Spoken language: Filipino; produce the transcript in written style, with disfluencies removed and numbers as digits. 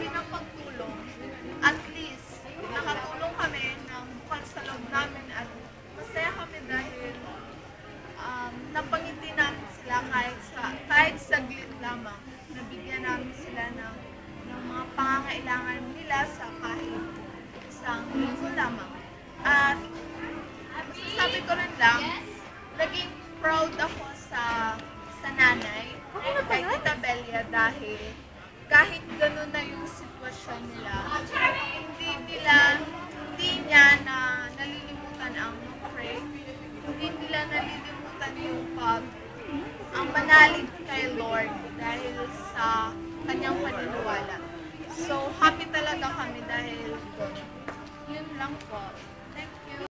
bahagi ng pagtulong, at least nakatulong kami ng bukal sa loob namin at masaya kami dahil napangiti namin sila kahit saglit lamang. Nabigyan namin sila ng mga pangangailangan nila sa kahit isang linggo lamang. At masasabi ko rin lang, naging proud ako sa nanay, kay Tita Belia, dahil kahit gano'n na yung sitwasyon nila, hindi niya na nalilimutan ang pray, hindi nila nalilimutan yung ang manalig kay Lord dahil sa kanyang paniniwala. So, happy talaga kami dahil yun lang po. Thank you.